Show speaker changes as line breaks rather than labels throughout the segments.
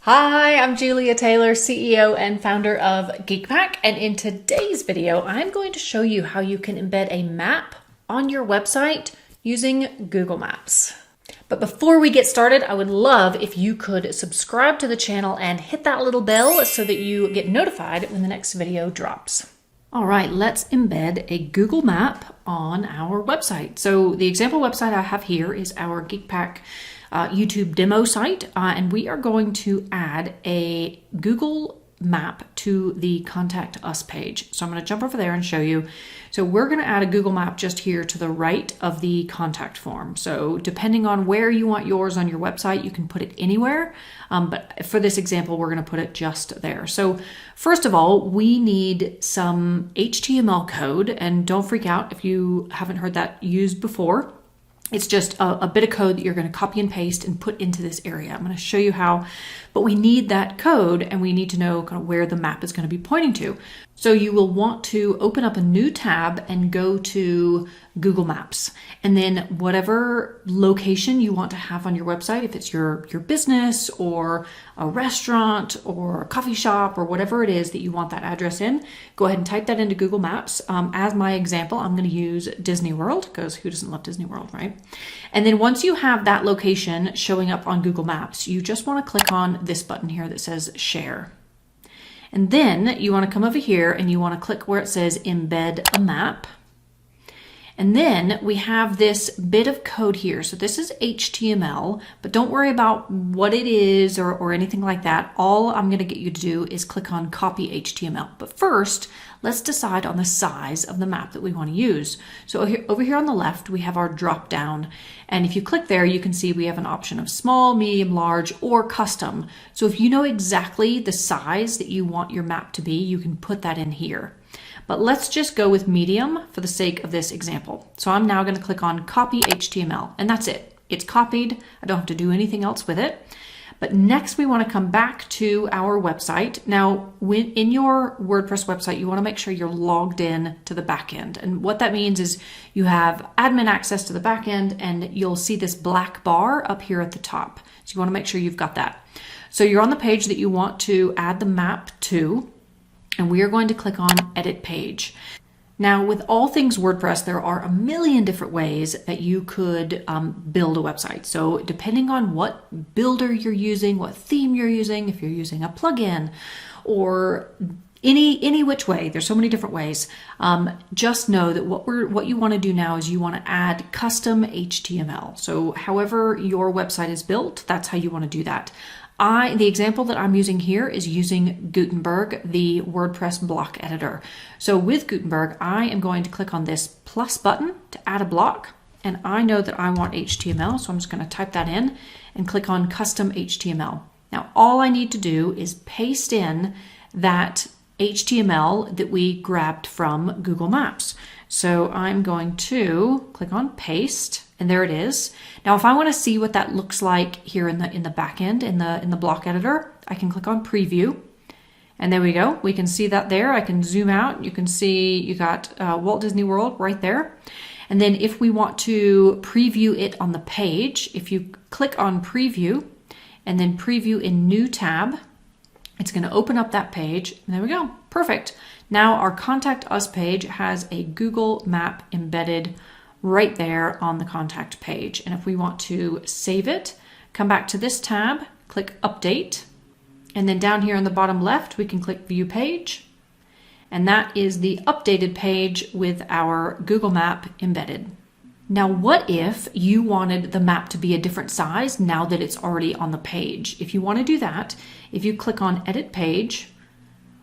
Hi, I'm Julia Taylor, CEO and founder of GeekPack, and in today's video, I'm going to show you how you can embed a map on your website using Google Maps. But before we get started, I would love if you could subscribe to the channel and hit that little bell so that you get notified when the next video drops. All right, let's embed a Google map on our website. So the example website I have here is our GeekPack YouTube demo site, and we are going to add a Google map to the Contact Us page. So I'm going to jump over there and show you. So we're going to add a Google map just here to the right of the contact form. So depending on where you want yours on your website, you can put it anywhere. But for this example, we're going to put it just there. So first of all, we need some HTML code, and don't freak out if you haven't heard that used before. It's just a bit of code that you're going to copy and paste and put into this area. I'm going to show you how, but we need that code and we need to know kind of where the map is going to be pointing to. So you will want to open up a new tab and go to Google Maps. And then whatever location you want to have on your website, if it's your business or a restaurant or a coffee shop or whatever it is that you want that address in, go ahead and type that into Google Maps. As my example, I'm going to use Disney World because who doesn't love Disney World, right? And then once you have that location showing up on Google Maps, you just want to click on this button here that says Share. And then you want to come over here and you want to click where it says Embed a Map. And then we have this bit of code here. So this is HTML, but don't worry about what it is or anything like that. All I'm going to get you to do is click on Copy HTML. But first, let's decide on the size of the map that we want to use. So over here on the left, we have our drop down. And if you click there, you can see we have an option of small, medium, large, or custom. So if you know exactly the size that you want your map to be, you can put that in here. But let's just go with medium for the sake of this example. So I'm now going to click on Copy HTML, and that's it. It's copied. I don't have to do anything else with it. But next we want to come back to our website. Now, in your WordPress website, you want to make sure you're logged in to the backend. And what that means is you have admin access to the backend, and you'll see this black bar up here at the top. So you want to make sure you've got that. So you're on the page that you want to add the map to, and we are going to click on Edit Page. Now, with all things WordPress, there are a million different ways that you could build a website. So depending on what builder you're using, what theme you're using, if you're using a plugin or any which way, there's so many different ways. Just know that what you want to do now is you want to add custom HTML. So however your website is built, that's how you want to do that. The example that I'm using here is using Gutenberg, the WordPress block editor. So with Gutenberg, I am going to click on this plus button to add a block, and I know that I want HTML, so I'm just going to type that in and click on Custom HTML. Now, all I need to do is paste in that HTML that we grabbed from Google Maps. So I'm going to click on Paste, and there it is. Now, if I want to see what that looks like here in the back end, in the block editor, I can click on Preview, and there we go. We can see that there. I can zoom out. You can see you got Walt Disney World right there. And then if we want to preview it on the page, if you click on Preview and then Preview in New tab, it's going to open up that page, and there we go. Perfect. Now our Contact Us page has a Google map embedded right there on the contact page. And if we want to save it, come back to this tab, click Update, and then down here on the bottom left, we can click View Page. And that is the updated page with our Google map embedded. Now, what if you wanted the map to be a different size now that it's already on the page? If you want to do that, if you click on Edit Page,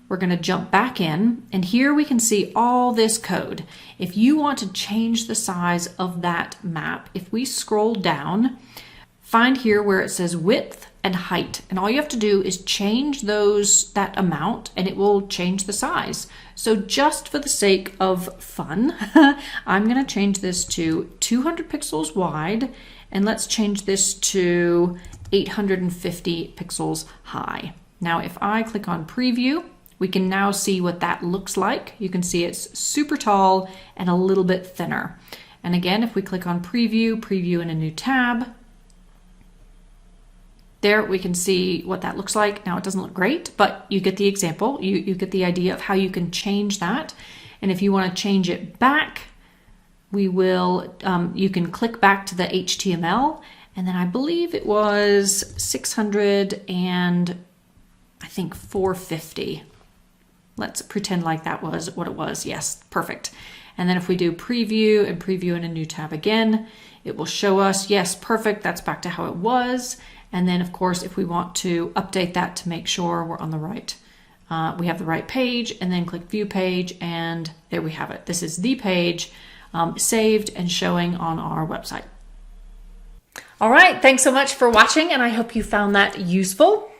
we're going to jump back in, and here we can see all this code. If you want to change the size of that map, if we scroll down, find here where it says width and height, and all you have to do is change that amount and it will change the size. So just for the sake of fun, I'm going to change this to 200 pixels wide, and let's change this to 850 pixels high. Now, if I click on Preview, we can now see what that looks like. You can see it's super tall and a little bit thinner. And again, if we click on Preview in a new tab, there we can see what that looks like. Now it doesn't look great, but you get the example. You get the idea of how you can change that. And if you want to change it back, we will, you can click back to the HTML, and then I believe it was 600 and I think 450. Let's pretend like that was what it was. Yes, perfect. And then if we do preview and preview in a new tab again, it will show us, yes, perfect, that's back to how it was. And then of course, if we want to update that to make sure we're on the right, we have the right page, and then click view page, and there we have it. This is the page saved and showing on our website. All right, thanks so much for watching, and I hope you found that useful.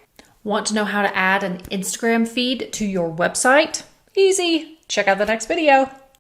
Want to know how to add an Instagram feed to your website? Easy. Check out the next video.